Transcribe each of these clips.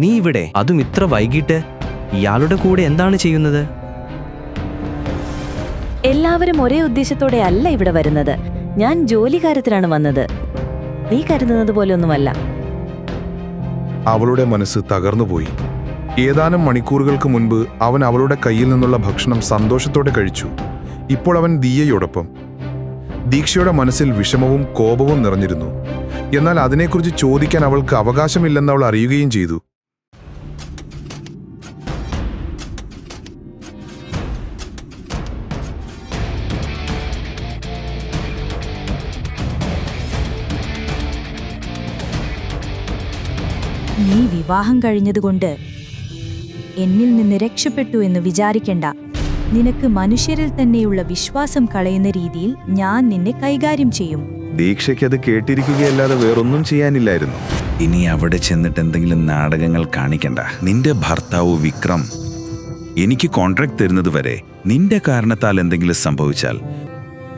നീ ഇവിടെ, അതും ഇത്ര വൈകിട്ട്? ഇയാളുടെ കൂടെ എന്താണ് ചെയ്യുന്നത്? എല്ലാവരും ഒരേ ഉദ്ദേശത്തോടെ അല്ല ഇവിടെ വരുന്നത്. ഞാൻ ജോലി കാര്യത്തിലാണ് വന്നത്. നീ കരുതുന്നത് പോലെ ഒന്നുമല്ല. അവളുടെ മനസ്സ് തകർന്നുപോയി. ഏതാനും മണിക്കൂറുകൾക്ക് മുൻപ് അവൻ അവളുടെ കയ്യിൽ നിന്നുള്ള ഭക്ഷണം സന്തോഷത്തോടെ കഴിച്ചു. ഇപ്പോൾ അവൻ ദിയയോടൊപ്പം. ദീക്ഷയുടെ മനസ്സിൽ വിഷമവും കോപവും നിറഞ്ഞിരുന്നു. എന്നാൽ അതിനെക്കുറിച്ച് ചോദിക്കാൻ അവൾക്ക് അവകാശമില്ലെന്ന് അവൾ അറിയുകയും ചെയ്തു. നീ വിവാഹം കഴിഞ്ഞതുകൊണ്ട് എന്നിൽ നിന്ന് രക്ഷപ്പെട്ടു എന്ന് വിചാരിക്കണ്ട. നിനക്ക് മനുഷ്യരിൽ തന്നെയുള്ള വിശ്വാസം കളയുന്ന രീതിയിൽ ഞാൻ നിന്നെ കൈകാര്യം ചെയ്യും. ദീക്ഷയ്ക്കത് കേട്ടിരിക്കുകയല്ലാതെ വേറൊന്നും ചെയ്യാനില്ലായിരുന്നു. ഇനി അവിടെ ചെന്നിട്ട് എന്തെങ്കിലും നാടകങ്ങൾ കാണിക്കണ്ട. നിന്റെ ഭർത്താവ് വിക്രം എനിക്ക് കോൺട്രാക്ട് തരുന്നത് വരെ നിന്റെ കാരണത്താൽ എന്തെങ്കിലും സംഭവിച്ചാൽ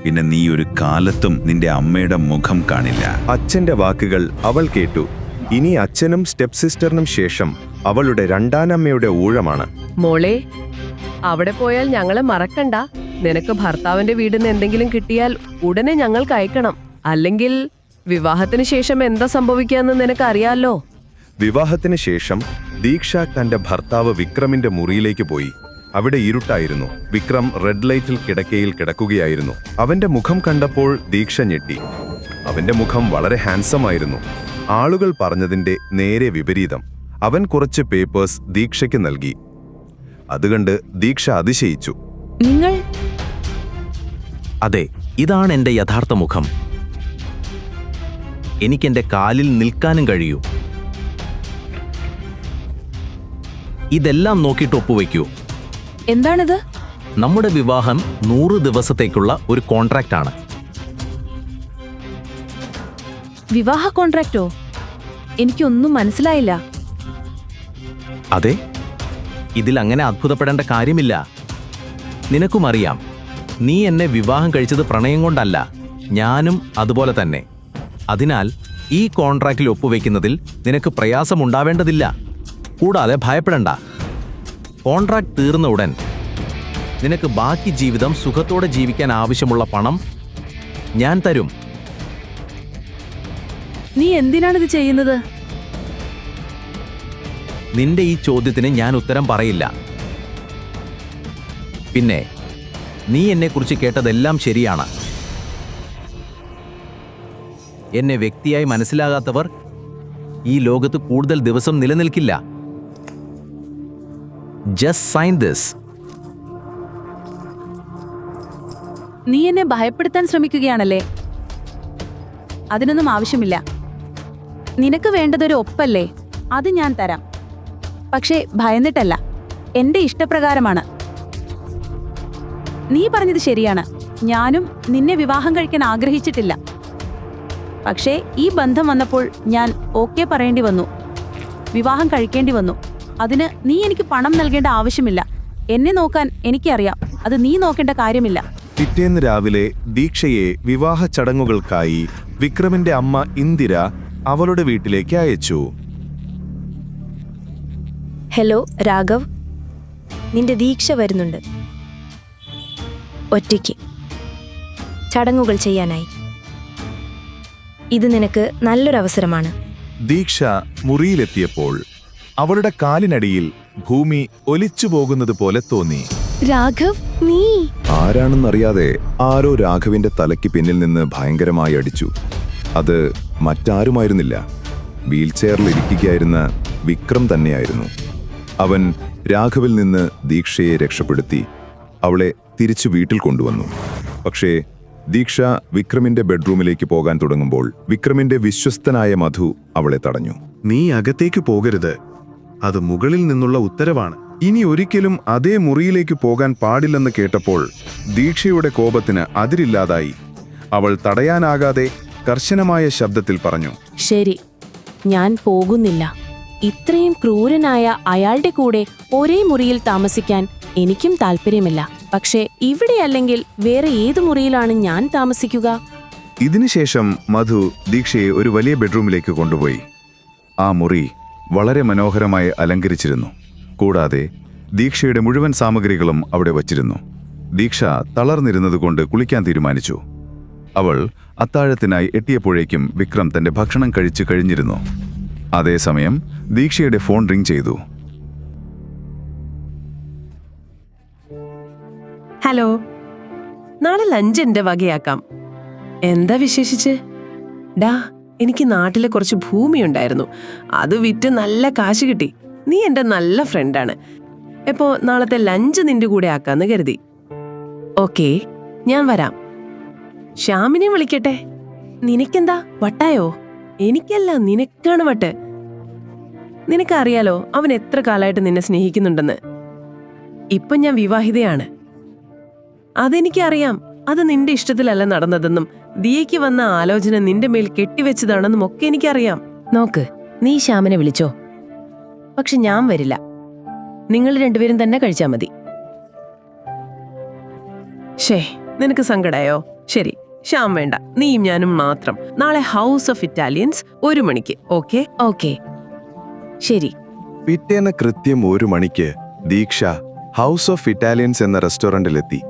പിന്നെ നീ ഒരു കാലത്തും നിന്റെ അമ്മയുടെ മുഖം കാണില്ല. അച്ഛന്റെ വാക്കുകൾ അവൾ കേട്ടു. ഇനി അച്ഛനും സ്റ്റെപ്പ് സിസ്റ്ററിനും ശേഷം അവളുടെ രണ്ടാനമ്മയുടെ ഊഴമാണ്. മോളെ, അവിടെ പോയാൽ ഞങ്ങളെ മറക്കണ്ട. നിനക്ക് ഭർത്താവിന്റെ വീടിന് എന്തെങ്കിലും കിട്ടിയാൽ ഉടനെ ഞങ്ങൾക്ക് അയക്കണം. അല്ലെങ്കിൽ വിവാഹത്തിന് ശേഷം എന്താ സംഭവിക്കാന്ന് നിനക്ക് അറിയാലോ. വിവാഹത്തിന് ശേഷം ദീക്ഷ തന്റെ ഭർത്താവ് വിക്രമിന്റെ മുറിയിലേക്ക് പോയി. അവിടെ ഇരുട്ടായിരുന്നു. വിക്രം റെഡ് ലൈറ്റിൽ കിടക്കയിൽ കിടക്കുകയായിരുന്നു. അവന്റെ മുഖം കണ്ടപ്പോൾ ദീക്ഷ ഞെട്ടി. അവന്റെ മുഖം വളരെ ഹാൻസം ആയിരുന്നു. ആളുകൾ പറഞ്ഞതിന്റെ നേരെ വിപരീതം. അവൻ കുറച്ച് പേപ്പേഴ്സ് ദീക്ഷയ്ക്ക് നൽകി. അതുകണ്ട് ദീക്ഷ അതിശയിച്ചു. നിങ്ങൾ അതെ, ഇതാണ് എൻ്റെ യഥാർത്ഥ മുഖം. എനിക്കെൻ്റെ കാലിൽ നിൽക്കാനും കഴിയൂ. ഇതെല്ലാം നോക്കിയിട്ട് ഒപ്പുവെക്കൂ. എന്താണിത്? നമ്മുടെ വിവാഹം 100 ദിവസത്തേക്കുള്ള ഒരു കോൺട്രാക്റ്റ് ആണ്. വിവാഹ കോൺട്രാക്റ്റോ? എനിക്കൊന്നും മനസ്സിലായില്ല. അതെ, ഇതിൽ അങ്ങനെ അത്ഭുതപ്പെടേണ്ട കാര്യമില്ല. നിനക്കും അറിയാം, നീ എന്നെ വിവാഹം കഴിച്ചത് പ്രണയം കൊണ്ടല്ല. ഞാനും അതുപോലെ തന്നെ. അതിനാൽ ഈ കോൺട്രാക്റ്റിൽ ഒപ്പുവെക്കുന്നതിൽ നിനക്ക് പ്രയാസമുണ്ടാവേണ്ടതില്ല. കൂടാതെ ഭയപ്പെടണ്ട. കോൺട്രാക്ട് തീർന്ന ഉടൻ നിനക്ക് ബാക്കി ജീവിതം സുഖത്തോടെ ജീവിക്കാൻ ആവശ്യമുള്ള പണം ഞാൻ തരും. നീ എന്തിനാണിത് ചെയ്യുന്നത്? നിന്റെ ഈ ചോദ്യത്തിന് ഞാൻ ഉത്തരം പറയില്ല. പിന്നെ നീ എന്നെക്കുറിച്ച് കേട്ടതെല്ലാം ശരിയാണ്. എന്നെ വ്യക്തിയായി മനസ്സിലാകാത്തവർ ഈ ലോകത്ത് കൂടുതൽ ദിവസം നിലനിൽക്കില്ല. Just sign this. നീ എന്നെ ഭയപ്പെടുത്താൻ ശ്രമിക്കുകയാണല്ലേ? അതിനൊന്നും ആവശ്യമില്ല. നിനക്ക് വേണ്ടതൊരു ഒപ്പല്ലേ? അത് ഞാൻ തരാം. പക്ഷേ ഭയന്നിട്ടല്ല, എന്റെ ഇഷ്ടപ്രകാരമാണ്. നീ പറഞ്ഞത് ശരിയാണ്. ഞാനും നിന്നെ വിവാഹം കഴിക്കാൻ ആഗ്രഹിച്ചിട്ടില്ല. പക്ഷേ ഈ ബന്ധം വന്നപ്പോൾ ഞാൻ ഓക്കെ പറയേണ്ടി വന്നു. വിവാഹം കഴിക്കേണ്ടി വന്നു. അതിന് നീ എനിക്ക് പണം നൽകേണ്ട ആവശ്യമില്ല. എന്നെ നോക്കാൻ എനിക്കറിയാം. അത് നീ നോക്കേണ്ട കാര്യമില്ല. പിറ്റേന്ന് രാവിലെ ദീക്ഷയെ വിവാഹ ചടങ്ങുകൾക്കായി വിക്രമിന്റെ അമ്മ ഇന്ദിര അവളുടെ വീട്ടിലേക്ക് അയച്ചു. ഹലോ രാഘവ്, നിന്റെ ദീക്ഷ വരുന്നുണ്ട്. ഒറ്റയ്ക്ക് ചടങ്ങുകൾ ചെയ്യാനായി. ഇത് നിനക്ക് നല്ലൊരവസരമാണ്. ദീക്ഷ മുറിയിലെത്തിയപ്പോൾ അവളുടെ കാലിനടിയിൽ ഭൂമി ഒലിച്ചു പോകുന്നത് പോലെ തോന്നി. രാഘവ്, നീ ആരാണെന്നറിയാതെ ആരോ രാഘവിന്റെ തലയ്ക്ക് പിന്നിൽ നിന്ന് ഭയങ്കരമായി അടിച്ചു. അത് മറ്റാരുമായിരുന്നില്ല, വീൽചെയറിൽ ഇരിക്കുകയായിരുന്ന വിക്രം തന്നെയായിരുന്നു. അവൻ രാഘവിൽ നിന്ന് ദീക്ഷയെ രക്ഷപ്പെടുത്തി അവളെ തിരിച്ചു വീട്ടിൽ കൊണ്ടുവന്നു. പക്ഷേ ദീക്ഷ വിക്രമിന്റെ ബെഡ്റൂമിലേക്ക് പോകാൻ തുടങ്ങുമ്പോൾ വിക്രമിന്റെ വിശ്വസ്തനായ മധു അവളെ തടഞ്ഞു. നീ അകത്തേക്ക് പോകരുത്. അത് മുകളിൽ നിന്നുള്ള ഉത്തരവാണ്. ഇനി ഒരിക്കലും അതേ മുറിയിലേക്ക് പോകാൻ പാടില്ലെന്ന് കേട്ടപ്പോൾ ദീക്ഷയുടെ കോപത്തിന് അതിരില്ലാതായി. അവൾ തടയാനാകാതെ കർശനമായ ശബ്ദത്തിൽ പറഞ്ഞു, ശരി, ഞാൻ പോകുന്നില്ല. ഇത്രയും ക്രൂരനായ അയാളുടെ കൂടെ ഒരേ മുറിയിൽ താമസിക്കാൻ എനിക്കും താല്പര്യമില്ല. പക്ഷേ ഇവിടെ അല്ലെങ്കിൽ വേറെ ഏത് മുറിയിലാണ് ഞാൻ താമസിക്കുക? ഇതിനുശേഷം മധു ദീക്ഷയെ ഒരു വലിയ ബെഡ്റൂമിലേക്ക് കൊണ്ടുപോയി. ആ മുറി വളരെ മനോഹരമായി അലങ്കരിച്ചിരുന്നു. കൂടാതെ ദീക്ഷയുടെ മുഴുവൻ സാമഗ്രികളും അവിടെ വച്ചിരുന്നു. ദീക്ഷ തളർന്നിരുന്നതുകൊണ്ട് കുളിക്കാൻ തീരുമാനിച്ചു. അവൾ അത്താഴത്തിനായി എത്തിയപ്പോഴേക്കും വിക്രം തന്റെ ഭക്ഷണം കഴിച്ചു കഴിഞ്ഞിരുന്നു. അതേസമയം ദീക്ഷയുടെ ഫോൺ റിംഗ് ചെയ്തു. ഹലോ, നാളെ ലഞ്ച് എന്റെ വകയാക്കാം. എന്താ വിശേഷിച്ച്? ഡാ, എനിക്ക് നാട്ടിലെ കുറച്ച് ഭൂമിയുണ്ടായിരുന്നു. അത് വിറ്റ് നല്ല കാശ് കിട്ടി. നീ എന്റെ നല്ല ഫ്രണ്ടാണ്. എപ്പോ നാളത്തെ ലഞ്ച് നിന്റെ കൂടെ ആക്കാന്ന് കരുതി. ഓക്കേ, ഞാൻ വരാം. ശ്യാമിനെ വിളിക്കട്ടെ. നിനക്കെന്താ വട്ടായോ? എനിക്കല്ല, നിനക്കാണ് വട്ട്. നിനക്കറിയാലോ അവൻ എത്ര കാലമായിട്ട് നിന്നെ സ്നേഹിക്കുന്നുണ്ടെന്ന്. ഇപ്പൊ ഞാൻ വിവാഹിതയാണ്. അതെനിക്കറിയാം. അത് നിന്റെ ഇഷ്ടത്തിലല്ല നടന്നതെന്നും ദിയയ്ക്ക് വന്ന ആലോചന നിന്റെ മേൽ കെട്ടിവെച്ചതാണെന്നും ഒക്കെ എനിക്കറിയാം. നോക്ക്, നീ ശ്യാമിനെ വിളിച്ചോ. പക്ഷെ ഞാൻ വരില്ല. നിങ്ങൾ രണ്ടുപേരും തന്നെ കഴിച്ചാ മതി. ഷേ, നിനക്ക് സങ്കടായോ? ശരി, ശ്യാം വേണ്ട, നീയും ഞാനും മാത്രം. നാളെ ഹൗസ് ഓഫ് ഇറ്റാലിയൻസ് 1 മണിക്ക്. ഓക്കെ ഓക്കെ, ശരി. പിറ്റേന്ന് കൃത്യം 1 മണിക്ക് ദീക്ഷ ഹൗസ് ഓഫ് ഇറ്റാലിയൻസ് എന്ന റെസ്റ്റോറന്റിലെത്തി.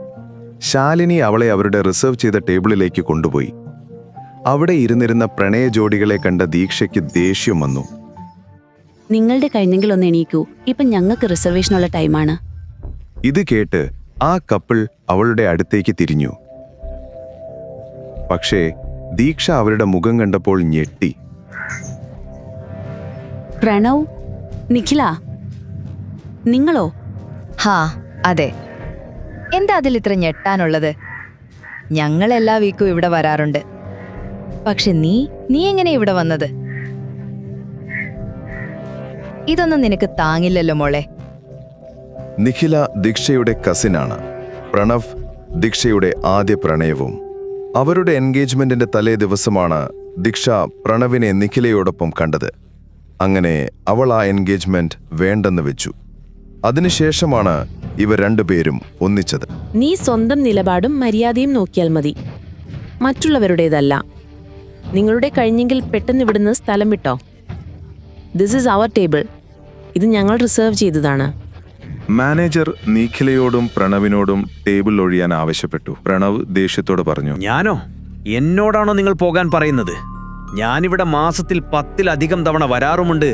ശാലിനി അവളെ അവരുടെ റിസർവ് ചെയ്ത ടേബിളിലേക്ക് കൊണ്ടുപോയി. അവിടെ ഇരുന്നിരുന്ന പ്രണയ ജോഡികളെ കണ്ട ദീക്ഷയ്ക്ക് ദേഷ്യം വന്നു. നിങ്ങളുടെ കഴിഞ്ഞെങ്കിൽ ഒന്ന് എണീക്കൂ. ഇപ്പൊ ഞങ്ങൾക്ക് റിസർവേഷനുള്ള ടൈമാണ്. ഇത് കേട്ട് ആ കപ്പിൾ അവളുടെ അടുത്തേക്ക് തിരിഞ്ഞു. പക്ഷേ ദീക്ഷ അവരുടെ മുഖം കണ്ടപ്പോൾ ഞെട്ടി. പ്രണവ്, നിഖില, നിങ്ങളോ? ഹാ, അതെ. എന്താ അതിൽ ഇത്ര ഞെട്ടാനുള്ളത്? ഞങ്ങൾ എല്ലാ വീക്കും ഇവിടെ വരാറുണ്ട്. പക്ഷെ നീ എങ്ങനെ ഇവിടെ വന്നത്? ഇതൊന്നും നിനക്ക് താങ്ങില്ലല്ലോ മോളെ. നിഖില ദീക്ഷയുടെ കസിനാണ്. പ്രണവ് ദീക്ഷയുടെ ആദ്യ പ്രണയവും. അവരുടെ എൻഗേജ്മെന്റിന്റെ തലേ ദിവസമാണ് ദീക്ഷ പ്രണവിനെ നിഖിലയോടൊപ്പം കണ്ടത്. അങ്ങനെ അവൾ ആ എൻഗേജ്മെന്റ് വേണ്ടെന്ന് വെച്ചു. അതിനുശേഷമാണ് ഇവർ രണ്ടുപേരും ഒന്നിച്ചത്. നീ സ്വന്തം നിലപാടും മര്യാദയും നോക്കിയാൽ മതി, മറ്റുള്ളവരുടേതല്ല. നിങ്ങളുടെ കഴിഞ്ഞെങ്കിൽ പെട്ടെന്ന് ഇവിടുന്ന് സ്ഥലം വിട്ടോ. This is our table. ഇത് ഞങ്ങൾ റിസർവ് ചെയ്തതാണ്. മാനേജർ നിഖിലയോടും പ്രണവിനോടും ടേബിൾ ഒഴിയാൻ ആവശ്യപ്പെട്ടു. പ്രണവ് ദേഷ്യത്തോട് പറഞ്ഞു, ഞാനോ? എന്നോടാണോ നിങ്ങൾ പോകാൻ പറയുന്നത്? ഞാനിവിടെ മാസത്തിൽ 10-ലധികം തവണ വരാറുമുണ്ട്,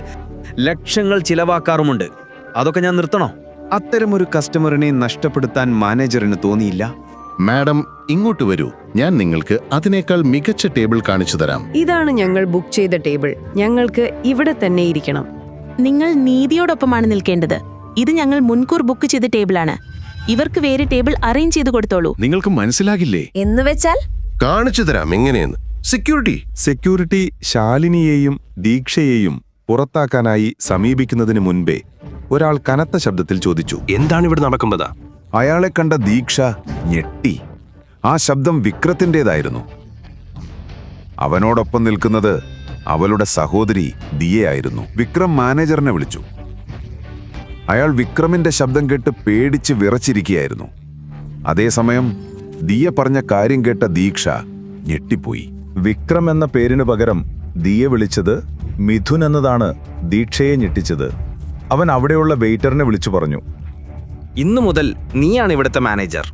ലക്ഷങ്ങൾ ചിലവാക്കാറുമുണ്ട്. അതൊക്കെ ഞാൻ നിർത്തണോ? അത്തരമൊരു കസ്റ്റമറിനെ നഷ്ടപ്പെടുത്താൻ മാനേജറിന് തോന്നിയില്ല. മാഡം, ഇങ്ങോട്ട് വരൂ. ഞാൻ നിങ്ങൾക്ക് അതിനേക്കാൾ മികച്ച ടേബിൾ കാണിച്ചു തരാം. ഇതാണ് ഞങ്ങൾ ബുക്ക് ചെയ്ത ടേബിൾ. ഞങ്ങൾക്ക് ഇവിടെ തന്നെ ഇരിക്കണം. നിങ്ങൾ നീതിയോടൊപ്പമാണ് നിൽക്കേണ്ടത്. ഇത് ഞങ്ങൾ മുൻകൂർ ബുക്ക് ചെയ്ത ടേബിളാണ്. ഇവർക്ക് വേറെ ടേബിൾ അറേഞ്ച് ചെയ്ത് കൊടുത്തോളൂ. നിങ്ങൾക്ക് മനസ്സിലാകില്ലേ? എന്ന് വെച്ചാൽ കാണിച്ചു തരാം എങ്ങനെയെന്ന്. സെക്യൂരിറ്റി ശാലിനിയെയും ദീക്ഷയെയും പുറത്താക്കാനായി സമീപിക്കുന്നതിന് മുൻപേ ഒരാൾ കനത്ത ശബ്ദത്തിൽ ചോദിച്ചു, എന്താണ് ഇവിടെ നടക്കുന്നത്? അയാളെ കണ്ട ദീക്ഷ ഞെട്ടി. ആ ശബ്ദം വിക്രത്തിൻ്റെതായിരുന്നു. അവനോടൊപ്പം നിൽക്കുന്നത് അവളുടെ സഹോദരി ദിയയായിരുന്നു. വിക്രം മാനേജറിനെ വിളിച്ചു. അയാൾ വിക്രമിന്റെ ശബ്ദം കേട്ട് പേടിച്ച് വിറച്ചിരിക്കുകയായിരുന്നു. അതേസമയം ദിയ പറഞ്ഞ കാര്യം കേട്ട ദീക്ഷ ഞെട്ടിപ്പോയി. വിക്രം എന്ന പേരിനു പകരം ദിയ വിളിച്ചത് മിഥുൻ എന്നതാണ് ദീക്ഷയെ ഞെട്ടിച്ചത്. അവൻ അവിടെയുള്ള വെയിറ്ററിനെ വിളിച്ചു പറഞ്ഞു, ഇന്നു മുതൽ നീയാണ് ഇവിടുത്തെ മാനേജർ.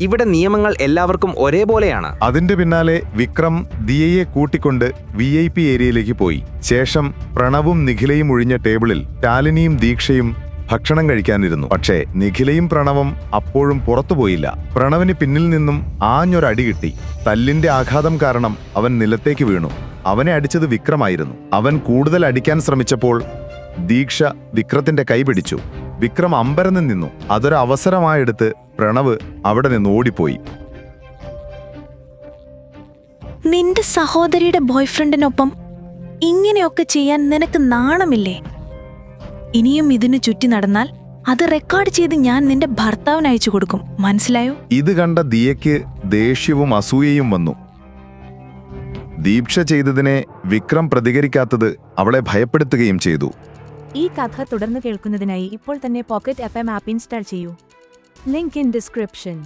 ഇവിടെ നിയമങ്ങൾ എല്ലാവർക്കും ഒരേപോലെയാണ്. അതിന്റെ പിന്നാലെ വിക്രം ദിയയെ കൂട്ടിക്കൊണ്ട് VIP ഏരിയയിലേക്ക് പോയി. ശേഷം പ്രണവും നിഖിലയും ഒഴിഞ്ഞ ടേബിളിൽ ശാലിനിയും ദീക്ഷയും ഭക്ഷണം കഴിക്കാനിരുന്നു. പക്ഷേ നിഖിലയും പ്രണവും അപ്പോഴും പുറത്തുപോയില്ല. പ്രണവിന് പിന്നിൽ നിന്നും ആഞ്ഞൊരടി കിട്ടി. തല്ലിന്റെ ആഘാതം കാരണം അവൻ നിലത്തേക്ക് വീണു. അവനെ അടിച്ചത് വിക്രമായിരുന്നു. അവൻ കൂടുതൽ അടിക്കാൻ ശ്രമിച്ചപ്പോൾ ദീക്ഷ വിക്രത്തിന്റെ കൈ പിടിച്ചു. വിക്രം അമ്പരന്ന് നിന്നു. അതൊരു അവസരമായെടുത്ത് പ്രണവ് അവിടെ നിന്ന് ഓടിപ്പോയി. നിന്റെ സഹോദരിയുടെ ബോയ്ഫ്രണ്ടിനൊപ്പം ഇങ്ങനെയൊക്കെ ചെയ്യാൻ നിനക്ക് നാണമില്ലേ? ഇനിയും ഇതിന് ചുറ്റി നടന്നാൽ അത് റെക്കോർഡ് ചെയ്ത് ഞാൻ നിന്റെ ഭർത്താവിന് അയച്ചു കൊടുക്കും. മനസ്സിലായോ? ഇത് കണ്ട ദിയയ്ക്ക് ദേഷ്യവും അസൂയയും വന്നു. ദീക്ഷ ചെയ്തതിനെ വിക്രം പ്രതികരിക്കാത്തത് അവളെ ഭയപ്പെടുത്തുകയും ചെയ്തു. ഈ കഥ തുടർന്ന് കേൾക്കുന്നതിനായി ഇപ്പോൾ തന്നെ പോക്കറ്റ് FM ആപ്പ് ഇൻസ്റ്റാൾ ചെയ്യൂ. Link in description.